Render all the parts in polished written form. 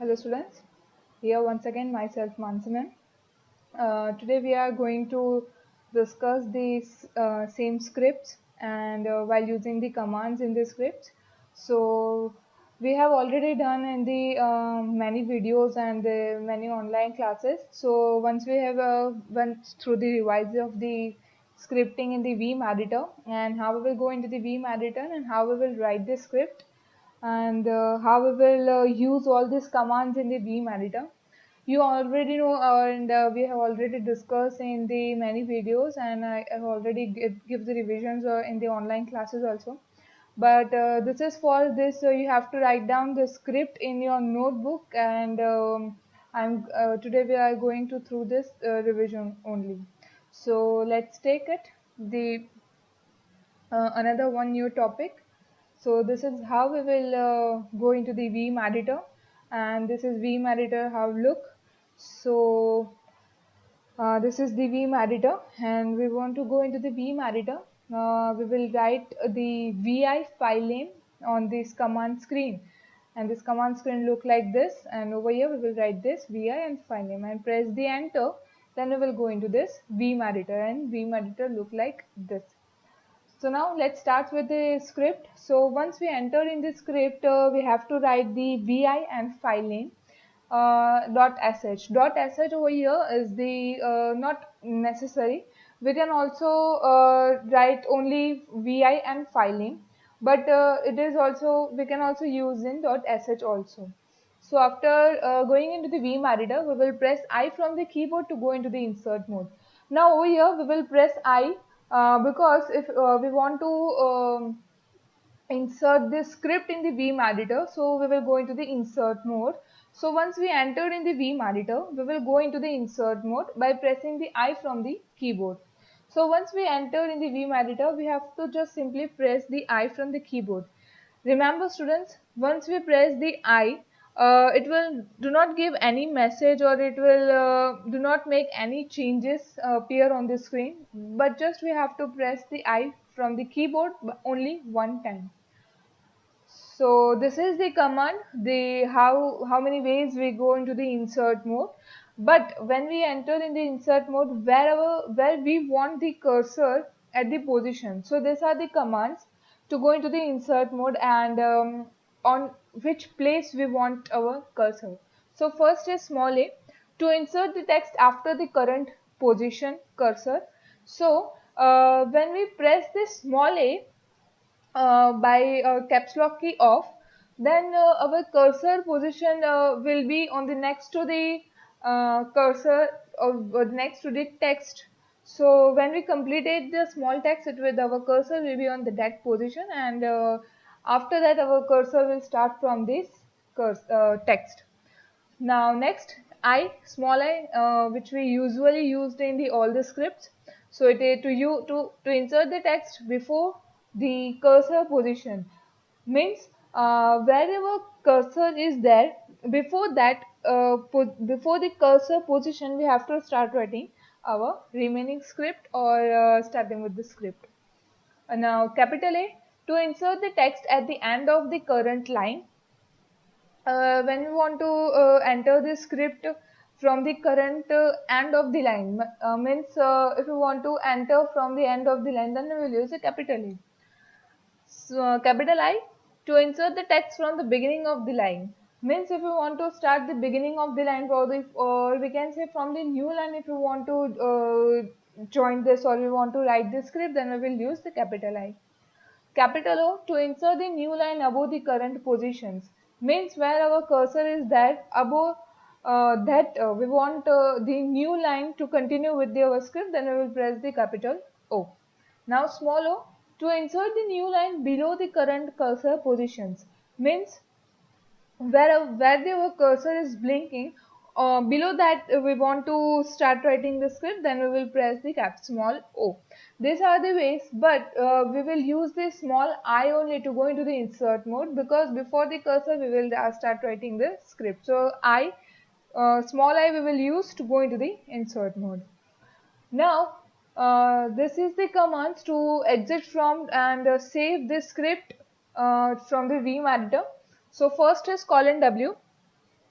Hello students, here once again myself Mansaman. Today we are going to discuss these same scripts and while using the commands in the scripts. So we have already done in the many videos and the many online classes. So once we have went through the revise of the scripting in the Vim editor and how we will go into the Vim editor and how we will write the script and how we will use all these commands in the Vim editor. You already know and we have already discussed in the many videos, and I have already give the revisions in the online classes also. But this is for this you have to write down the script in your notebook, and I'm today we are going to through this revision only. So let's take it the another one new topic. So this is how we will go into the Vim editor, and this is Vim editor how look. So this is the Vim editor, and we want to go into the Vim editor. We will write the vi file name on this command screen, and this command screen look like this, and over here we will write this vi and file name and press the enter. Then we will go into this Vim editor, and Vim editor look like this. So now let's start with the script. So once we enter in the script, we have to write the vi and file name .sh. .sh over here is the not necessary. We can also write only vi and file name, but it is also we can also use in .sh also. So after going into the Vim editor, we will press I from the keyboard to go into the insert mode. Now over here we will press I because if we want to insert this script in the Vim editor, so we will go into the insert mode. So once we entered in the Vim editor, we will go into the insert mode by pressing the I from the keyboard. So once we enter in the Vim editor, we have to just simply press the I from the keyboard. Remember students, once we press the I, it will do not give any message, or it will do not make any changes appear on the screen, but just we have to press the I from the keyboard only one time. So this is the command, the how many ways we go into the insert mode. But when we enter in the insert mode, where we want the cursor at the position, so these are the commands to go into the insert mode, and on which place we want our cursor. So first is small a, to insert the text after the current position cursor. So when we press this small a by caps lock key off, then our cursor position will be on the next to the cursor or next to the text. So when we completed the small text, it with our cursor will be on the that position, and after that our cursor will start from this text. Now next, I, small I, which we usually used in the all the scripts. So it is to insert the text before the cursor position, means wherever cursor is there, before that before the cursor position we have to start writing our remaining script, or starting with the script. Now capital A, to insert the text at the end of the current line. When we want to enter the script from the current end of the line, means if we want to enter from the end of the line, then we will use a capital A. So, capital I, to insert the text from the beginning of the line, means if we want to start the beginning of the line, or we can say from the new line, if we want to join this, or we want to write the script, then we will use the capital I. Capital O, to insert the new line above the current positions, means where our cursor is that above that we want the new line to continue with our script, then we will press the capital O. Now small o, to insert the new line below the current cursor positions, means where the cursor is blinking, below that we want to start writing the script, then we will press the cap small o. These are the ways, but we will use the small I only to go into the insert mode, because before the cursor we will start writing the script. So I, small I we will use to go into the insert mode. Now this is the commands to exit from and save this script from the Vim editor. So first is colon W.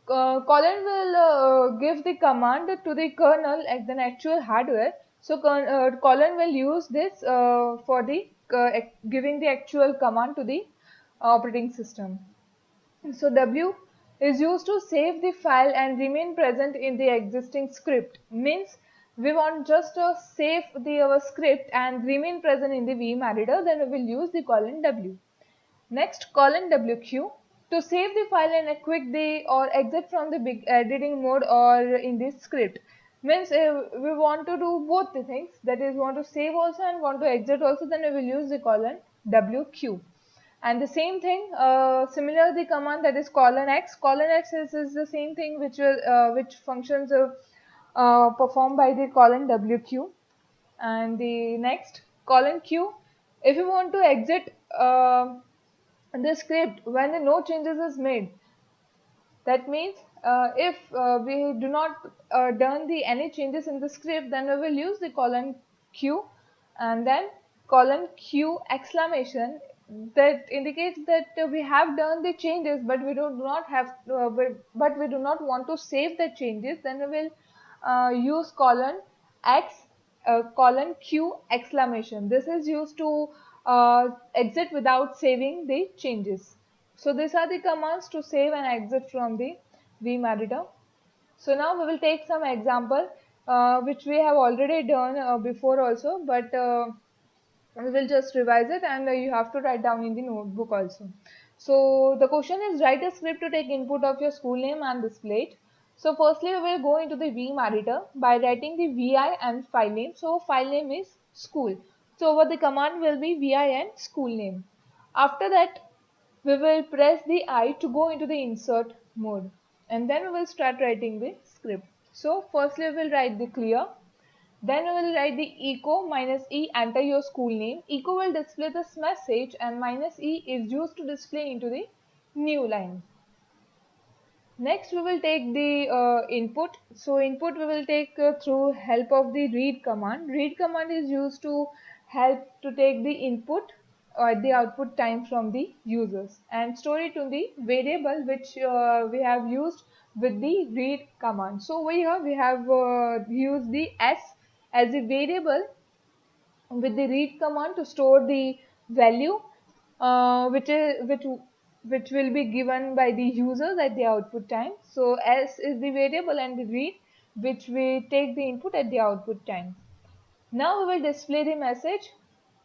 Colin will give the command to the kernel at the actual hardware. So Colin will use this for the giving the actual command to the operating system. So W is used to save the file and remain present in the existing script. Means we want just to save our script and remain present in the Vim editor, then we will use the colon W. Next, colon WQ to save the file and quit the or exit from the big editing mode or in this script. Means we want to do both the things, that is want to save also and want to exit also, then we will use the colon WQ. And the same thing, similar the command that is colon X. Colon X is the same thing which functions performed by the colon WQ. And the next colon Q, if you want to exit the script when the no changes is made, that means if we do not done the any changes in the script, then we will use the colon Q and then colon Q exclamation, that indicates that we have done the changes but we do not have but we do not want to save the changes, then we will use colon X colon Q exclamation. This is used to exit without saving the changes. So these are the commands to save and exit from the Vim editor. So now we will take some example which we have already done before also, but we will just revise it, and you have to write down in the notebook also. So the question is, write a script to take input of your school name and display it. So firstly we will go into the Vim editor by writing the vi and file name. So file name is school. So over the command will be vi and school name. After that we will press the I to go into the insert mode, and then we will start writing the script. So firstly we will write the clear, then we will write the echo minus e, enter your school name. Echo will display this message and minus e is used to display into the new line. Next we will take the input. So input we will take through help of the read command. Read command is used to help to take the input or the output time from the users and store it to the variable which we have used with the read command. So over here we have used the s as a variable with the read command to store the value which will be given by the users at the output time. So s is the variable and the read which we take the input at the output time. Now we will display the message.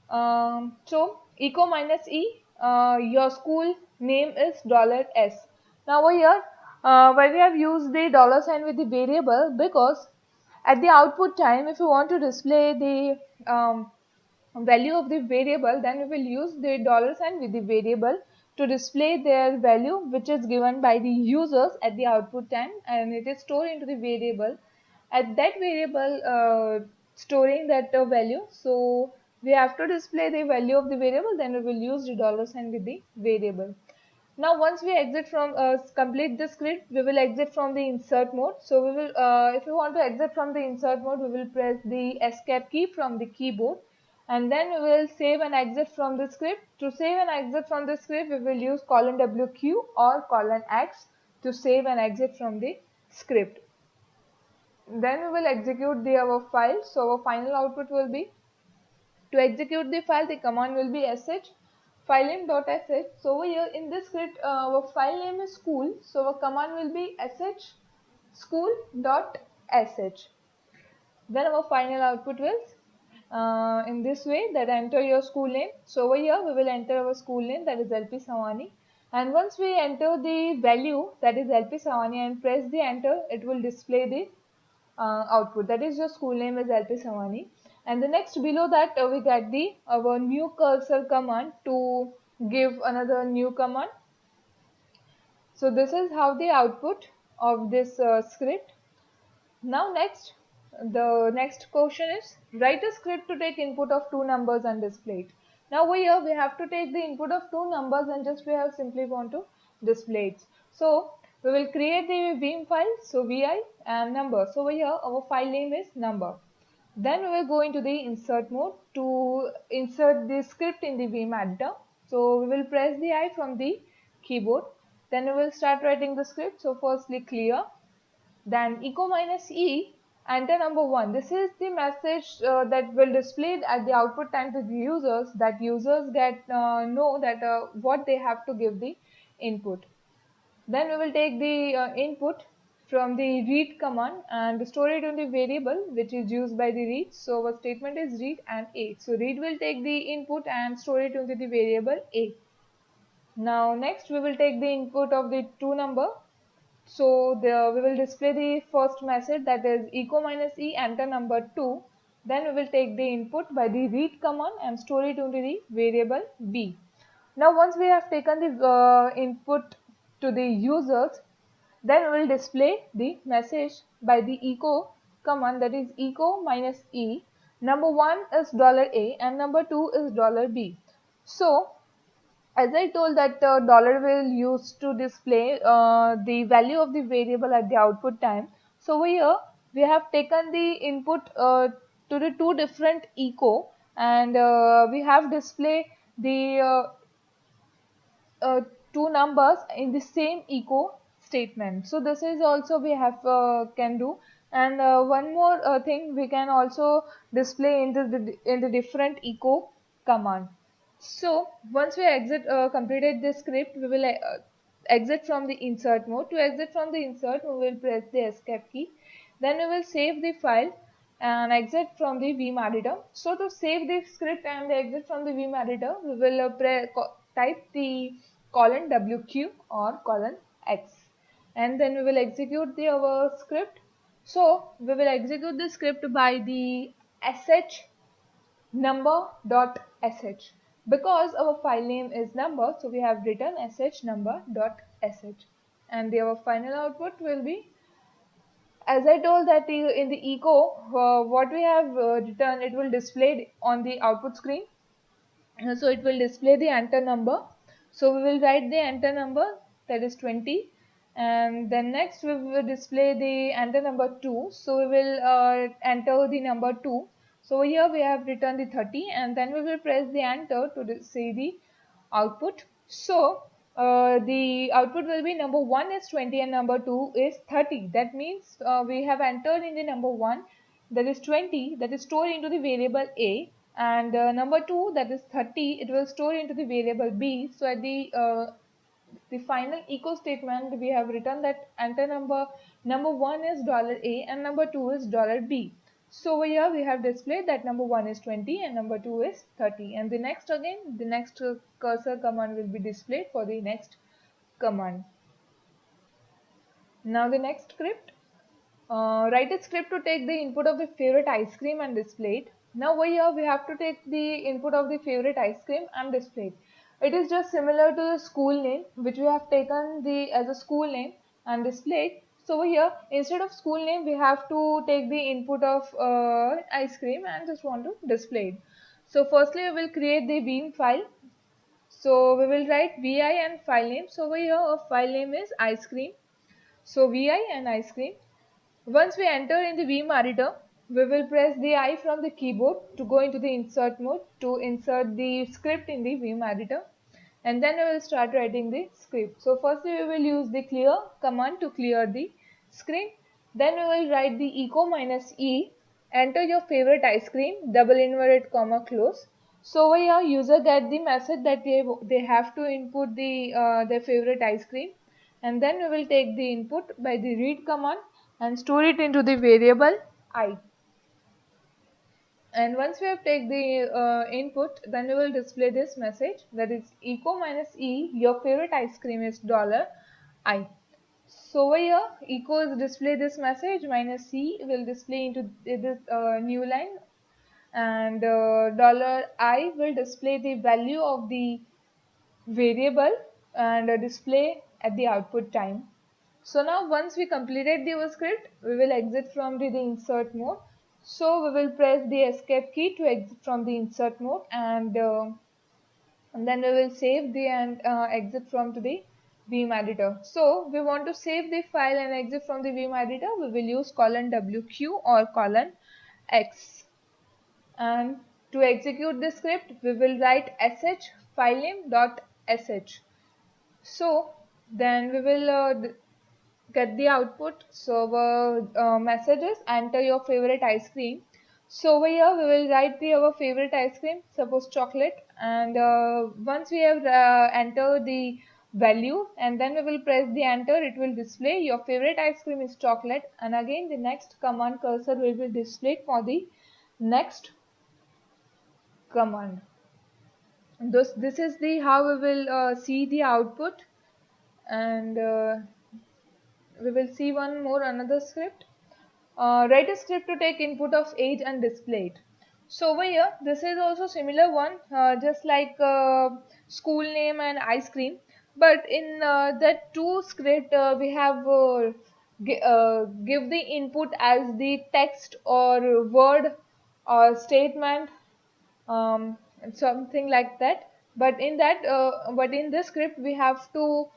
So echo minus e, your school name is $s. Now over here why we have used the $sign with the variable, because at the output time if you want to display the value of the variable, then we will use the $sign with the variable to display their value which is given by the users at the output time, and it is stored into the variable. At that variable storing that value, so we have to display the value of the variable, then we will use the $sign with the variable. Now once we exit from complete the script, we will exit from the insert mode. So we will if you want to exit from the insert mode, we will press the escape key from the keyboard, and then we will save and exit from the script. To save and exit from the script, we will use colon WQ or colon X to save and exit from the script. Then we will execute our file. So our final output will be, to execute the file, the command will be sh filename.sh. So over here in this script our file name is school, so our command will be sh school.sh. Then our final output will in this way, that enter your school name. So over here we will enter our school name, that is LP Sawani, and once we enter the value, that is LP Sawani, and press the enter, it will display the output, that is your school name is LP Sawani. And the next below that we get the our new cursor command to give another new command. So this is how the output of this script. Now next, the next question is, write a script to take input of two numbers and display it. Now over here we have to take the input of two numbers and just we have simply want to display it. So we will create the Vim file, so vi and number. So over here our file name is number. Then we will go into the insert mode to insert the script in the Vim editor. So we will press the I from the keyboard. Then we will start writing the script. So firstly clear, then echo minus E, enter number 1. This is the message that will display at the output time to the users, that users get know that what they have to give the input. Then we will take the input from the read command and store it in the variable which is used by the read. So our statement is read and A. So read will take the input and store it into the variable A. Now next we will take the input of the two number. So we will display the first message, that is echo minus E, enter number 2. Then we will take the input by the read command and store it into the variable B. Now once we have taken the input to the users, then we will display the message by the echo command, that is echo minus E. Number 1 is $A and number 2 is $B. So as I told that dollar will use to display the value of the variable at the output time. So over here we have taken the input to the two different echo, and we have display the two numbers in the same echo statement. So this is also we have can do, and one more thing we can also display in the different echo command. So once we completed this script, we will exit from the insert mode. To exit from the insert, we will press the escape key. Then we will save the file and exit from the Vim editor. So to save the script and exit from the Vim editor, we will type the colon WQ or colon X, and then we will execute our script. So we will execute the script by the sh number.sh, because our file name is number, so we have written sh number.sh, and our final output will be, as I told that in the echo, what we have written, it will display on the output screen. So it will display the enter number. So we will write the enter number, that is 20, and then next we will display the enter number 2. So we will enter the number 2. So here we have written the 30, and then we will press the enter to see the output. So the output will be number 1 is 20 and number 2 is 30. That means we have entered in the number 1, that is 20, that is stored into the variable A, and number 2, that is 30, it will store into the variable B. So at the final echo statement, we have written that enter number 1 is $A and number 2 is $B. So over here we have displayed that number 1 is 20 and number 2 is 30, and the next cursor command will be displayed for the next command. Now the next script, write a script to take the input of the favorite ice cream and display it. Now over here we have to take the input of the favorite ice cream and display it. It is just similar to the school name, which we have taken as a school name and displayed. So over here, instead of school name, we have to take the input of ice cream and just want to display it. So firstly we will create the Vim file. So we will write vi and file name. So over here our file name is ice cream. So vi and ice cream. Once we enter in the Vim editor, we will press the I from the keyboard to go into the insert mode to insert the script in the Vim editor, and then we will start writing the script. So firstly we will use the clear command to clear the screen. Then we will write the echo minus E, enter your favorite ice cream, double inverted comma close. So over here user get the message that they have to input their favorite ice cream, and then we will take the input by the read command and store it into the variable I. And once we have taken the input, then we will display this message, that is echo minus E, your favorite ice cream is $I. So over here echo is display this message, minus C will display into this new line, and $I will display the value of the variable and display at the output time. So now once we completed the script, we will exit from the insert mode. So we will press the escape key to exit from the insert mode, and then we will save and exit from the Vim editor. So we want to save the file and exit from the Vim editor, we will use colon WQ or colon X. And to execute the script, we will write sh filename.sh. So Then we will get the output. So our message is enter your favorite ice cream. So over here we will write our favorite ice cream, suppose chocolate, and once we have entered the value, and then we will press the enter, it will display your favorite ice cream is chocolate, and again the next command cursor will be displayed for the next command. This is the how we will see the output, and we will see one more another script. Write a script to take input of age and display it. So over here, this is also similar one, just like school name and ice cream. But in that two script, we have give the input as the text or word or statement, something like that. But in this script, we have to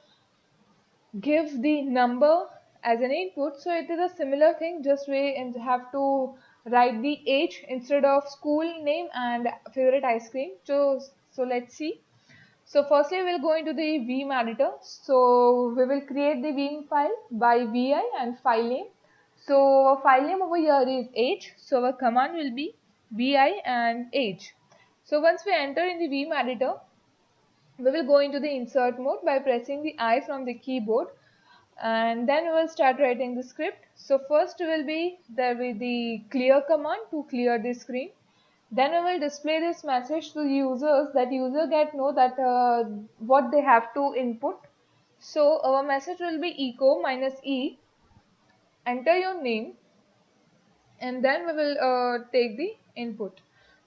give the number as an input. So it is a similar thing, just we have to write the age instead of school name and favorite ice cream. So let's see. So firstly we'll go into the Vim editor. So we will create the Vim file by vi and file name. So our file name over here is age. So our command will be vi and age. So once we enter in the Vim editor, we will go into the insert mode by pressing the I from the keyboard, and then we will start writing the script. So first will be the clear command to clear the screen. Then we will display this message to users that user get know that what they have to input. So our message will be echo minus e, enter your name, and then we will take the input.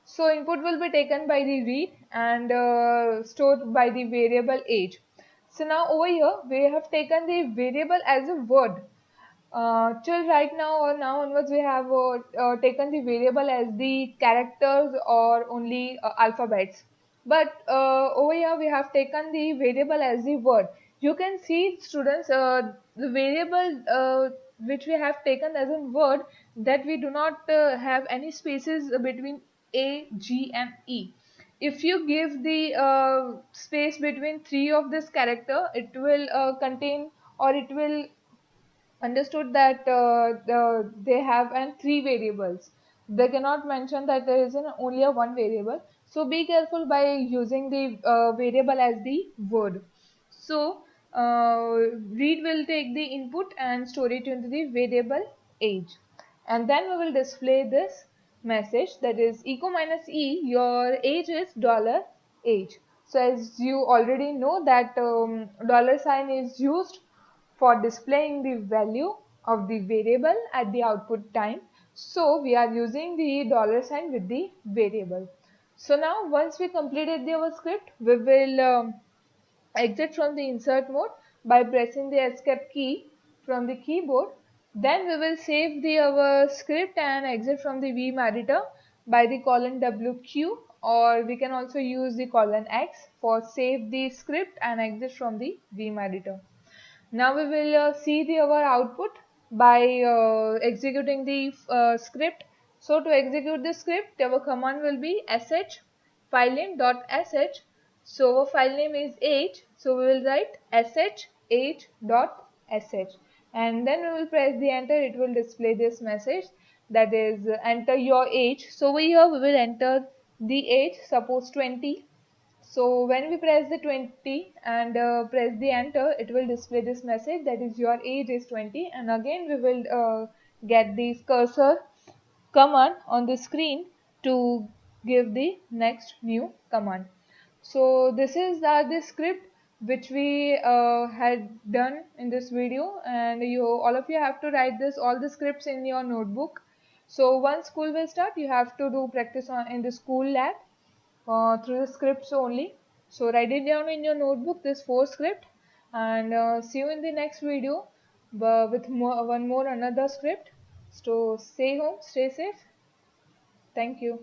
So input will be taken by the read and stored by the variable age. So now over here we have taken the variable as a word. Till right now or now onwards we have taken the variable as the characters or only alphabets. But over here we have taken the variable as the word. You can see students, the variable which we have taken as a word, that we do not have any spaces between A, G and E. If you give the space between three of this character, it will contain, or it will understood that they have and three variables. They cannot mention that there is only a one variable. So be careful by using the variable as the word. So read will take the input and store it into the variable age, and then we will display this message, that is echo minus e, your age is dollar age. So as you already know that dollar sign is used for displaying the value of the variable at the output time. So we are using the dollar sign with the variable. So now once we completed our script, we will exit from the insert mode by pressing the escape key from the keyboard. Then we will save our script and exit from the Vim editor by the colon WQ, or we can also use the colon X for save the script and exit from the Vim editor. Now we will see our output by executing the script. So to execute the script, our command will be sh filename.sh. So our file name is age. So we will write sh age.sh, and then we will press the enter. It will display this message, that is enter your age. So over here we will enter the age, suppose 20. So when we press the 20 and press the enter, it will display this message, that is your age is 20, and again we will get this cursor command on the screen to give the next new command. So this is the script which we had done in this video, and all of you have to write all the scripts in your notebook. So once school will start, you have to do practice in the school lab through the scripts only. So write it down in your notebook, this 4 script, and see you in the next video with one more another script. So stay home, stay safe. Thank you.